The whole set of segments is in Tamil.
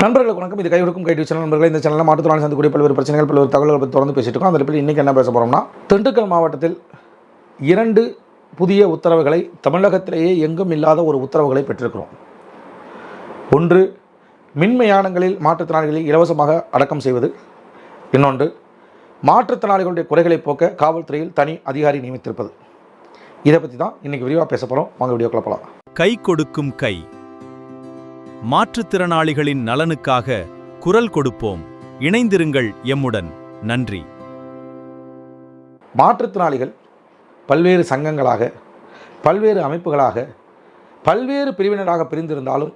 நண்பர்களுக்கு வணக்கம். இது கைவிடுக்கும் கைடு சேனல் நண்பர்கள். இந்த சேனலில் மாற்றுத்திறனாளி சந்திக்கக்கூடிய பல்வேறு பிரச்சனைகள், பல்வேறு தகவல்களை பற்றி தொடர்ந்து பேசிட்டு இருக்கோம். அதில் இன்றைக்கி என்ன பேச போகிறோம்னா, திண்டுக்கல் மாவட்டத்தில் 2 புதிய உத்தரவுகளை, தமிழகத்திலேயே எங்கும் இல்லாத ஒரு உத்தரவுகளை பெற்றிருக்கிறோம். ஒன்று, மின்மயானங்களில் மாற்றுத்திறனாளிகளை இலவசமாக அடக்கம் செய்வது. இன்னொன்று, மாற்றுத்திறனாளிகளுடைய குறைகளை போக்க காவல்துறையில் தனி அதிகாரி நியமித்திருப்பது. இதை பற்றி தான் இன்றைக்கி விரிவாக பேச போகிறோம். வாங்க வீடியோக்குள்ள போகலாம். கை கொடுக்கும் கை. மாற்றுத்திறனாளிகளின் நலனுக்காக குரல் கொடுப்போம். இணைந்திருங்கள் எம்முடன். நன்றி. மாற்றுத்திறனாளிகள் பல்வேறு சங்கங்களாக, பல்வேறு அமைப்புகளாக, பல்வேறு பிரிவினராக பிரிந்திருந்தாலும்,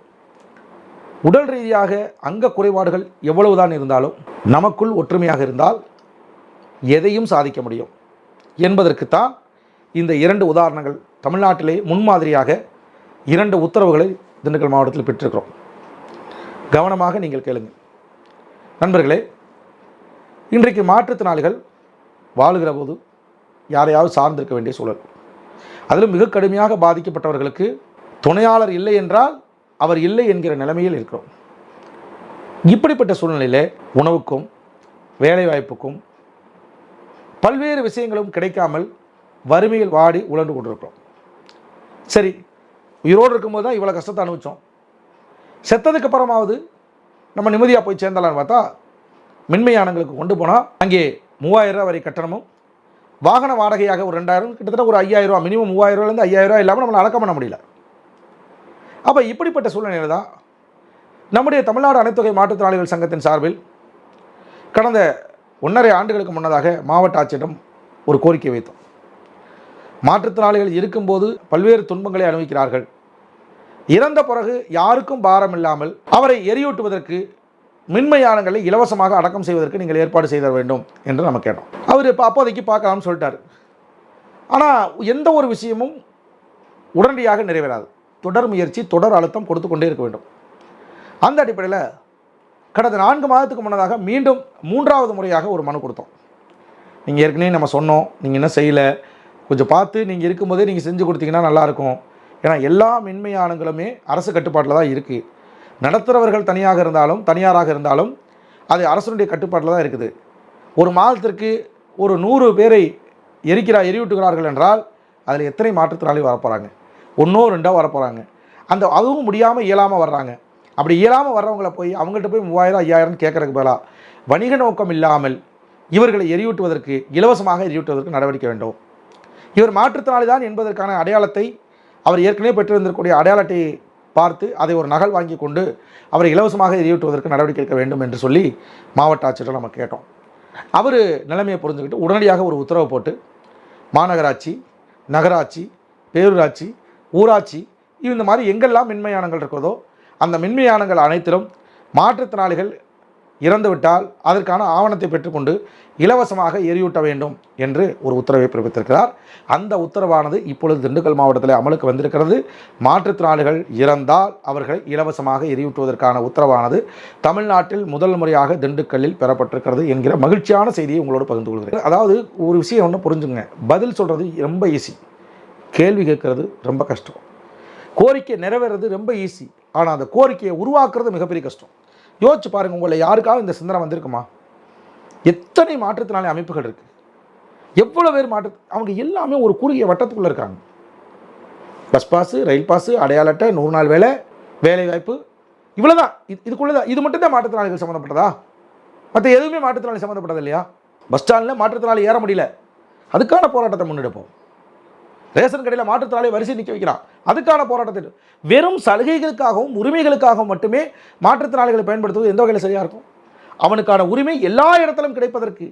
உடல் ரீதியாக அங்க குறைபாடுகள் எவ்வளவுதான் இருந்தாலும், நமக்குள் ஒற்றுமையாக இருந்தால் எதையும் சாதிக்க முடியும் என்பதற்குத்தான் இந்த 2 உதாரணங்கள் தமிழ்நாட்டிலே முன்மாதிரியாக 2 உத்தரவுகளை திண்டுக்கல் மாவட்டத்தில் பெற்றிருக்கிறோம். கவனமாக நீங்கள் கேளுங்கள். நண்பர்களே, இன்றைக்கு மாற்றுத்திறனாளிகள் வாழுகிற போது யாரையாவது சார்ந்திருக்க வேண்டிய சூழல். அதிலும் மிக கடுமையாக பாதிக்கப்பட்டவர்களுக்கு துணையாளர் இல்லை என்றால் அவர் இல்லை என்கிற நிலைமையில் இருக்கிறோம். இப்படிப்பட்ட சூழ்நிலையில் உணவுக்கும் வேலைவாய்ப்புக்கும் பல்வேறு விஷயங்களும் கிடைக்காமல் வறுமையில் வாடி உழண்டு கொண்டிருக்கிறோம். சரி, உயிரோடு இருக்கும்போது தான் இவ்வளோ கஷ்டத்தை அனுபவித்தோம். செத்ததுக்கு அப்புறமாவது நம்ம நிம்மதியாக போய் சேர்ந்தலான்னு பார்த்தா, மின்மயானங்களுக்கு கொண்டு போனால் அங்கே 3000 ரூபா வரை கட்டணமும், வாகன வாடகையாக ஒரு 2000, கிட்டத்தட்ட ஒரு 5000 ரூபா, மினிமம் 3000 ரூபாயிலேருந்து 5000 ரூபா இல்லாமல் நம்மளை அடக்கம் பண்ண முடியல. அப்போ இப்படிப்பட்ட சூழ்நிலையில் தான் நம்முடைய தமிழ்நாடு அனைத்துவகை மாற்றுத்திறனாளிகள் சங்கத்தின் சார்பில் கடந்த 1.5 ஆண்டுகளுக்கு முன்னதாக மாவட்ட ஆட்சியிடம் ஒரு கோரிக்கை வைத்தோம். மாற்றுத்திறனாளிகள் இருக்கும்போது பல்வேறு துன்பங்களை அனுபவிக்கிறார்கள். இறந்த பிறகு யாருக்கும் பாரம் இல்லாமல் அவரை எரியூட்டுவதற்கு, மின்மயானங்களை இலவசமாக அடக்கம் செய்வதற்கு நீங்கள் ஏற்பாடு செய்த வேண்டும் என்று நம்ம கேட்டோம். அவர் இப்போ அப்போதைக்கு பார்க்கலாம்னு சொல்லிட்டார். ஆனால் எந்த ஒரு விஷயமும் உடனடியாக நிறைவேறாது. தொடர் முயற்சி, தொடர் அழுத்தம் கொடுத்து கொண்டே இருக்க வேண்டும். அந்த அடிப்படையில் கடந்த 4 மாதத்துக்கு முன்னதாக மீண்டும் 3வது முறையாக ஒரு மனு கொடுத்தோம். நீங்கள் ஏற்கனவே நம்ம சொன்னோம், நீங்கள் என்ன செய்யலை, கொஞ்சம் பார்த்து நீங்கள் இருக்கும்போதே நீங்கள் செஞ்சு கொடுத்தீங்கன்னா நல்லாயிருக்கும். ஏன்னா எல்லா மின்மயானங்களுமே அரசு கட்டுப்பாட்டில் தான் இருக்குது. நடத்துகிறவர்கள் தனியாராக இருந்தாலும் அது அரசனுடைய கட்டுப்பாட்டில் தான் இருக்குது. ஒரு மாதத்திற்கு ஒரு 100 பேரை எரியூட்டுகிறார்கள் என்றால் அதில் எத்தனை மாற்றுத்திறனாளி வரப்போகிறாங்க? 1 2 வரப்போகிறாங்க. அதுவும் முடியாமல் இயலாமல் வர்றாங்க. அப்படி இயலாமல் வர்றவங்களை போய் அவங்கள்ட்ட போய் 3000 5000 கேட்குறதுக்கு பதிலாக வணிக நோக்கம் இல்லாமல் இவர்களை எரியூட்டுவதற்கு, இலவசமாக எரியூட்டுவதற்கு நடவடிக்கை வேண்டும். இவர் மாற்றுத்திறனாளி தான் என்பதற்கான அடையாளத்தை, அவர் ஏற்கனவே பெற்றிருந்திருக்கக்கூடிய அடையாள அட்டையை பார்த்து அதை ஒரு நகல் வாங்கி கொண்டு அவரை இலவசமாக எரியூட்டுவதற்கு நடவடிக்கை எடுக்க வேண்டும் என்று சொல்லி மாவட்ட ஆட்சியரிடம் நம்ம கேட்டோம். அவர் நிலைமையை புரிஞ்சுக்கிட்டு உடனடியாக ஒரு உத்தரவு போட்டு மாநகராட்சி, நகராட்சி, பேரூராட்சி, ஊராட்சி, இந்த மாதிரி எங்கெல்லாம் மின்மயானங்கள் இருக்கிறதோ அந்த மின்மயானங்கள் அனைத்திலும் மாற்றுத்திறனாளிகள் இறந்துவிட்டால் அதற்கான ஆவணத்தை பெற்றுக்கொண்டு இலவசமாக எரியூட்ட வேண்டும் என்று ஒரு உத்தரவை பிறப்பித்திருக்கிறார். அந்த உத்தரவானது இப்பொழுது திண்டுக்கல் மாவட்டத்தில் அமலுக்கு வந்திருக்கிறது. மாற்றுத்திறனாளிகள் இறந்தால் அவர்களை இலவசமாக எரியூட்டுவதற்கான உத்தரவானது தமிழ்நாட்டில் முதல் முறையாக திண்டுக்கல்லில் பெறப்பட்டிருக்கிறது என்கிற மகிழ்ச்சியான செய்தியை உங்களோடு பகிர்ந்து கொள்கிறேன். அதாவது ஒரு விஷயம் ஒன்று புரிஞ்சுங்க, பதில் சொல்கிறது ரொம்ப ஈஸி, கேள்வி கேட்கறது ரொம்ப கஷ்டம். கோரிக்கை நிறைவேறது ரொம்ப ஈஸி, ஆனால் அந்த கோரிக்கையை உருவாக்குறது மிகப்பெரிய கஷ்டம். யோசிச்சு பாருங்கள், உங்களை யாருக்காவது இந்த சிந்தனை வந்திருக்குமா? எத்தனை மாற்றுத்திறனாளி அமைப்புகள் இருக்குது, எவ்வளோ பேர் அவங்க எல்லாமே ஒரு குறுகிய வட்டத்துக்குள்ளே இருக்காங்க. பஸ் பாஸு, ரயில் பாஸு, அடையாள அட்டை, 100 நாள் வேலை வாய்ப்பு, இவ்வளோ தான். இதுக்குள்ளே தான். இது மட்டும் தான் மாற்றுத்திறனாளிகள் சம்மந்தப்பட்டதா? மற்ற எதுவுமே மாற்றுத்திறனாளி சம்மந்தப்பட்டது இல்லையா? பஸ் ஸ்டாண்டில் மாற்றுத்திறனாளி ஏற முடியல, அதுக்கான போராட்டத்தை முன்னெடுப்போம். ரேஷன் கடையில் மாற்றுத்திறனாளி வரிசை நிற்க வைக்கிறான், அதுக்கான போராட்டத்தை. வெறும் சலுகைகளுக்காகவும் உரிமைகளுக்காகவும் மட்டுமே மாற்றுத்திறனாளிகளை பயன்படுத்துவது எந்த வகையில் சரியாக இருக்கும்? அவனுக்கான உரிமை எல்லா இடத்திலும் கிடைப்பதற்கு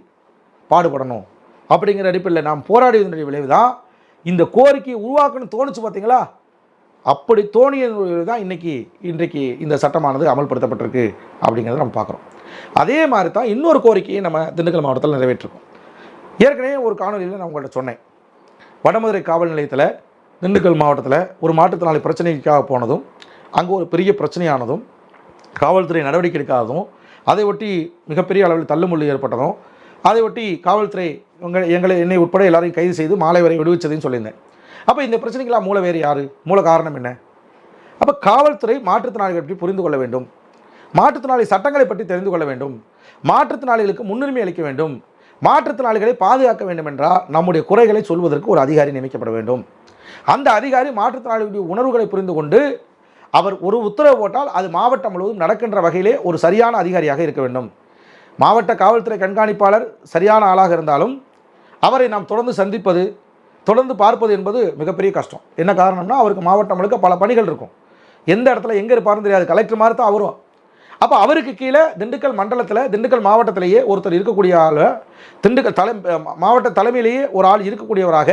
பாடுபடணும் அப்படிங்கிற அடிப்படையில் நாம் போராடியதனுடைய விளைவு தான் இந்த கோரிக்கையை உருவாக்கணும்னு தோணுச்சு. பார்த்தீங்களா? அப்படி தோணிய தான் இன்றைக்கு இந்த சட்டமானது அமல்படுத்தப்பட்டிருக்கு அப்படிங்கிறத நம்ம பார்க்குறோம். அதே மாதிரி தான் இன்னொரு கோரிக்கையை நம்ம திண்டுக்கல் மாவட்டத்தில் நிறைவேற்றிருக்கோம். ஏற்கனவே ஒரு காணொலியில் நான் உங்கள்கிட்ட சொன்னேன், வடமதுரை காவல் நிலையத்தில் திண்டுக்கல் மாவட்டத்தில் ஒரு மாற்றுத்திறனாளி பிரச்சனைக்காக போனதும், அங்கே ஒரு பெரிய பிரச்சனையானதும், காவல்துறை நடவடிக்கை எடுக்காததும், அதை ஒட்டி மிகப்பெரிய அளவில் தள்ளுமுள்ளு ஏற்பட்டதும், அதை ஒட்டி காவல்துறை என்னை உட்பட எல்லாரையும் கைது செய்து மாலை வரை விடுவிச்சதையும் சொல்லியிருந்தேன். அப்போ இந்த பிரச்சனைக்கெல்லாம் மூல வேறு யார்? மூல காரணம் என்ன? அப்போ காவல்துறை மாற்றுத்திறனாளிகள் பற்றி புரிந்து கொள்ள வேண்டும். மாற்றுத்திறனாளி சட்டங்களை பற்றி தெரிந்து கொள்ள வேண்டும், மாற்றுத்திறனாளிகளுக்கு முன்னுரிமை அளிக்க வேண்டும், மாற்றுத்திறனாளிகளை பாதுகாக்க வேண்டும் என்றால் நம்முடைய குறைகளை சொல்வதற்கு ஒரு அதிகாரி நியமிக்கப்பட வேண்டும். அந்த அதிகாரி மாற்றுத்திறனாளிகளுடைய உணர்வுகளை புரிந்து கொண்டு அவர் ஒரு உத்தரவு போட்டால் அது மாவட்டம் முழுவதும் நடக்கின்ற வகையிலே ஒரு சரியான அதிகாரியாக இருக்க வேண்டும். மாவட்ட காவல்துறை கண்காணிப்பாளர் சரியான ஆளாக இருந்தாலும் அவரை நாம் தொடர்ந்து சந்திப்பது, தொடர்ந்து பார்ப்பது என்பது மிகப்பெரிய கஷ்டம். என்ன காரணம்னா அவருக்கு மாவட்டம் முழுக்க பல பணிகள் இருக்கும். எந்த இடத்துல எங்கே இருப்பாருன்னு தெரியாது. கலெக்டர் மாதிரி தான் அவரும். அப்போ அவருக்கு கீழே திண்டுக்கல் மண்டலத்தில், திண்டுக்கல் மாவட்டத்திலேயே ஒருத்தர் இருக்கக்கூடிய ஆள், திண்டுக்கல் மாவட்ட தலைமையிலேயே ஒரு ஆள் இருக்கக்கூடியவராக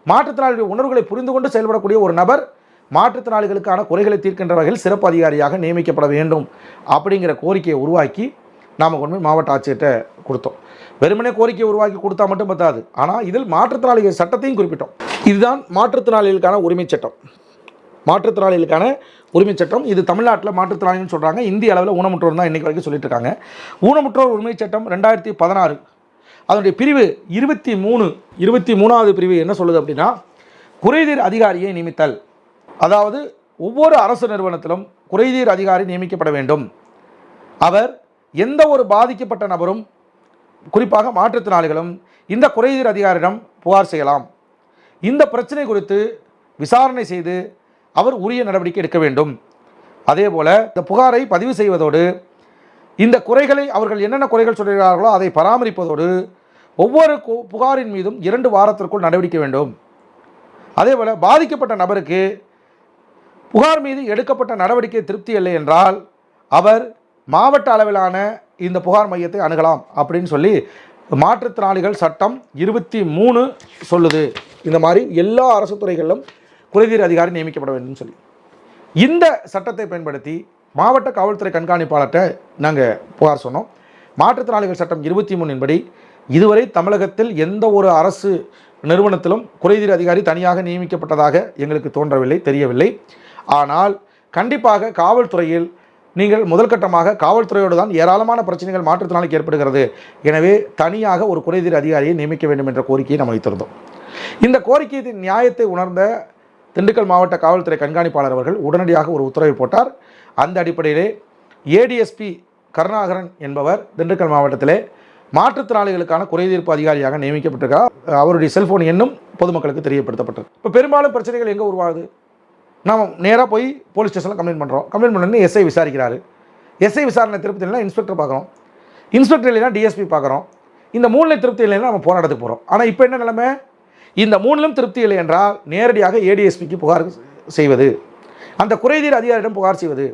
மாற்றுத்திறனாளிகளுடைய உணர்வுகளை புரிந்து கொண்டு செயல்படக்கூடிய ஒரு நபர் மாற்றுத்திறனாளிகளுக்கான குறைகளை தீர்க்கின்ற வகையில் சிறப்பு அதிகாரியாக நியமிக்கப்பட வேண்டும் அப்படிங்கிற கோரிக்கையை உருவாக்கி நாம் கொண்டு போய் மாவட்ட ஆட்சியர்கிட்ட கொடுத்தோம். வெறுமனே கோரிக்கையை உருவாக்கி கொடுத்தா மட்டும் பத்தாது, ஆனால் இதில் மாற்றுத்திறனாளிகள் சட்டத்தையும் குறிப்பிட்டோம். இதுதான் மாற்றுத்திறனாளிகளுக்கான உரிமை சட்டம். மாற்றுத்திறனாளிகளுக்கான உரிமை சட்டம் இது தமிழ்நாட்டில் மாற்றுத்திறனாளின்னு சொல்கிறாங்க. இந்திய அளவில் ஊனமுற்றோர் தான் இன்றைக்கு வரைக்கும் சொல்லிட்டு இருக்காங்க. ஊனமுற்றோர் உரிமை சட்டம் 2016 அதனுடைய பிரிவு 23வது பிரிவு என்ன சொல்லுது அப்படின்னா, குறைதீர் அதிகாரியை நியமித்தல். அதாவது ஒவ்வொரு அரசு நிறுவனத்திலும் குறைதீர் அதிகாரி நியமிக்கப்பட வேண்டும். அவர் எந்த ஒரு பாதிக்கப்பட்ட நபரும், குறிப்பாக மாற்றுத்திறனாளிகளும் இந்த குறைதீர் அதிகாரியிடம் புகார் செய்யலாம். இந்த பிரச்சனை குறித்து விசாரணை செய்து அவர் உரிய நடவடிக்கை எடுக்க வேண்டும். அதேபோல் இந்த புகாரை பதிவு செய்வதோடு இந்த குறைகளை அவர்கள் என்னென்ன குறைகள் சொல்கிறார்களோ அதை பராமரிப்பதோடு ஒவ்வொரு புகாரின் மீதும் 2 வாரத்திற்குள் நடவடிக்கை வேண்டும். அதேபோல் பாதிக்கப்பட்ட நபருக்கு புகார் மீது எடுக்கப்பட்ட நடவடிக்கை திருப்தி இல்லை என்றால் அவர் மாவட்ட அளவிலான இந்த புகார் மையத்தை அணுகலாம் அப்படின்னு சொல்லி மாற்றுத்திறனாளிகள் சட்டம் 23 சொல்லுது. இந்த மாதிரி எல்லா அரசு துறைகளிலும் குறைதீர் அதிகாரி நியமிக்கப்பட வேண்டும் சொல்லி இந்த சட்டத்தை பயன்படுத்தி மாவட்ட காவல்துறை கண்காணிப்பாளர்கிட்ட நாங்கள் புகார் சொன்னோம். மாற்றுத்திறனாளிகள் சட்டம் 23 படி இதுவரை தமிழகத்தில் எந்த ஒரு அரசு நிறுவனத்திலும் குறைதீர் அதிகாரி தனியாக நியமிக்கப்பட்டதாக எங்களுக்கு தோன்றவில்லை, தெரியவில்லை. ஆனால் கண்டிப்பாக காவல்துறையில் நீங்கள் முதல் கட்டமாக காவல்துறையோடு தான் ஏராளமான பிரச்சனைகள் மாற்றுத்திறனாளிக்கு ஏற்படுகிறது. எனவே தனியாக ஒரு குறைதீர் அதிகாரியை நியமிக்க வேண்டும் என்ற கோரிக்கையை நம்ம வைத்திருந்தோம். இந்த கோரிக்கையின் நியாயத்தை உணர்ந்த திண்டுக்கல் மாவட்ட காவல்துறை கண்காணிப்பாளர் அவர்கள் உடனடியாக ஒரு உத்தரவை போட்டார். அந்த அடிப்படையிலே ஏடிஎஸ்பி கருணாகரன் என்பவர் திண்டுக்கல் மாவட்டத்திலே மாற்றுத்திறனாளிகளுக்கான குறைதீர்ப்பு அதிகாரியாக நியமிக்கப்பட்டிருக்கார். அவருடைய செல்போன் எண்ணும் பொதுமக்களுக்கு தெரியப்படுத்தப்பட்டது. இப்போ பெரும்பாலும் பிரச்சனைகள் எங்கே உருவாகுது? நாம் நேராக போய் போலீஸ் ஸ்டேஷனில் கம்ப்ளைண்ட் பண்ணுறோம். கம்ப்ளைண்ட் பண்ணி எஸ்ஐ விசாரிக்கிறாரு. எஸ்ஐ விசாரணை திருப்தி இல்லைனா இன்ஸ்பெக்டர் பார்க்குறோம். இன்ஸ்பெக்டர் இல்லைனா டிஎஸ்பி பார்க்குறோம். இந்த 3லையும் திருப்தி இல்லைன்னா நம்ம போராட்டத்துக்கு போகிறோம். ஆனால் இப்போ என்ன நிலைமை? இந்த 3லும் திருப்தி இல்லை என்றால் நேரடியாக ஏடிஎஸ்பிக்கு புகார் செய்வது, அந்த குறைதீர் அதிகாரியிடம் புகார் செய்வது.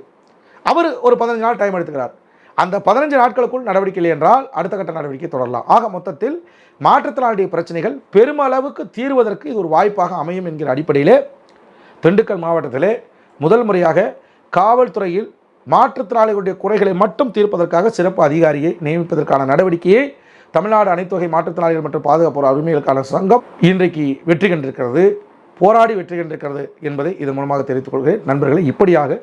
அவர் ஒரு 15 நாள் டைம் எடுத்துக்கிறார். அந்த 15 நாட்களுக்குள் நடவடிக்கை இல்லை என்றால் அடுத்த கட்ட நடவடிக்கை தொடரலாம். ஆக மொத்தத்தில் மாற்றுத்திறனாளிய பிரச்சனைகள் பெருமளவுக்கு தீர்வதற்கு இது ஒரு வாய்ப்பாக அமையும் என்கிற அடிப்படையிலே திண்டுக்கல் மாவட்டத்திலே முதல் முறையாக காவல்துறையில் மாற்றுத்திறனாளிகளுடைய குறைகளை மட்டும் தீர்ப்பதற்காக சிறப்பு அதிகாரியை நியமிப்பதற்கான நடவடிக்கையை தமிழ்நாடு அனைத்து வகை மாற்றுத்திறனாளிகள் மற்றும் பாதுகாப்பு உரிமைகளுக்கான சங்கம் இன்றைக்கு வெற்றி கண்டிருக்கிறது, போராடி வெற்றி கண்டிருக்கிறது என்பதை இதன் மூலமாக தெரிவித்துக் கொள்கிறேன். நண்பர்களே, இப்படியாக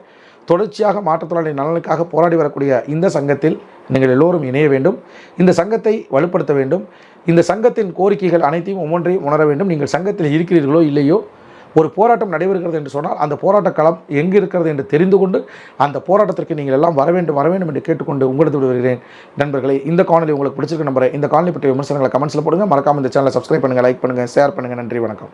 தொடர்ச்சியாக மாற்றுத்திறனாளி நலனுக்காக போராடி வரக்கூடிய இந்த சங்கத்தில் நீங்கள் எல்லோரும் இணைய வேண்டும். இந்த சங்கத்தை வலுப்படுத்த வேண்டும். இந்த சங்கத்தின் கோரிக்கைகள் அனைத்தையும் ஒவ்வொன்றையும் உணர வேண்டும். நீங்கள் சங்கத்தில் இருக்கிறீர்களோ இல்லையோ, ஒரு போராட்டம் நடைபெறுகிறது என்று சொன்னால் அந்த போராட்ட களம் எங்கே இருக்கிறது என்று தெரிந்து கொண்டு அந்த போராட்டத்திற்கு நீங்கள் எல்லாம் வர வேண்டும் என்று கேட்டுக்கொண்டு உங்களுக்கு விடுகிறேன். நண்பர்களே, இந்த காணொலி உங்களுக்கு பிடிச்சிருக்க நம்பரை இந்த காணொலி பற்றிய விமர்சனங்களை கமெண்ட்ஸில் போடுங்க. மறக்காம இந்த சேனலை சப்ஸ்கிரைப் பண்ணுங்கள், லைக் பண்ணுங்கள், ஷேர் பண்ணுங்கள். நன்றி, வணக்கம்.